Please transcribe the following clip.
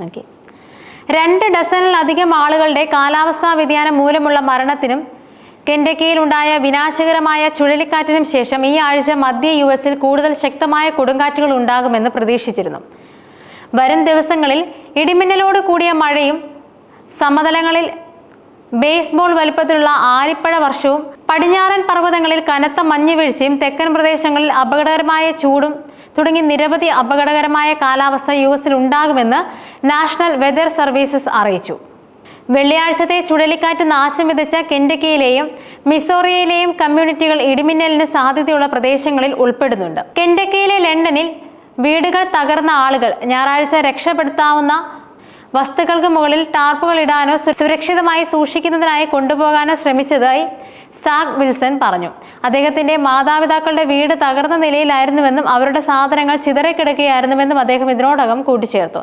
Okay. 2 ഡസനിലധികം ആളുകളുടെ കാലാവസ്ഥാ വ്യതിയാനം മൂലമുള്ള മരണത്തിനും കെൻഡക്കിയിലുണ്ടായ വിനാശകരമായ ചുഴലിക്കാറ്റിനും ശേഷം ഈ ആഴ്ച മധ്യ US-ൽ കൂടുതൽ ശക്തമായ കൊടുങ്കാറ്റുകൾ ഉണ്ടാകുമെന്ന് പ്രതീക്ഷിച്ചിരുന്നു. വരും ദിവസങ്ങളിൽ ഇടിമിന്നലോട് കൂടിയ മഴയും സമതലങ്ങളിൽ ബേസ്ബോൾ വലുപ്പത്തിലുള്ള ആലിപ്പഴ വർഷവും പടിഞ്ഞാറൻ പർവ്വതങ്ങളിൽ കനത്ത മഞ്ഞുവീഴ്ചയും തെക്കൻ പ്രദേശങ്ങളിൽ അപകടകരമായ ചൂടും തുടങ്ങി നിരവധി അപകടകരമായ കാലാവസ്ഥ US-ൽ ഉണ്ടാകുമെന്ന് നാഷണൽ വെതർ സർവീസസ് അറിയിച്ചു. വെള്ളിയാഴ്ചത്തെ ചുഴലിക്കാറ്റ് നാശം വിതച്ച കെൻഡക്കിയിലെയും മിസോറിയയിലെയും കമ്മ്യൂണിറ്റികൾ ഇടിമിന്നലിന് സാധ്യതയുള്ള പ്രദേശങ്ങളിൽ ഉൾപ്പെടുന്നുണ്ട്. കെൻഡക്കിയിലെ ലണ്ടനിൽ വീടുകൾ തകർന്ന ആളുകൾ ഞായറാഴ്ച രക്ഷപ്പെടുത്താവുന്ന വസ്തുക്കൾക്ക് മുകളിൽ ടാർപ്പുകൾ ഇടാനോ സുരക്ഷിതമായി സൂക്ഷിക്കുന്നതിനായി കൊണ്ടുപോകാനോ ശ്രമിച്ചതായി സാഗ് വിൽസൺ പറഞ്ഞു. അദ്ദേഹത്തിന്റെ മാതാപിതാക്കളുടെ വീട് തകർന്ന നിലയിലായിരുന്നുവെന്നും അവരുടെ സാധനങ്ങൾ ചിതറിക്കിടക്കുകയായിരുന്നുവെന്നും അദ്ദേഹം ഇതിനോടകം കൂട്ടിച്ചേർത്തു.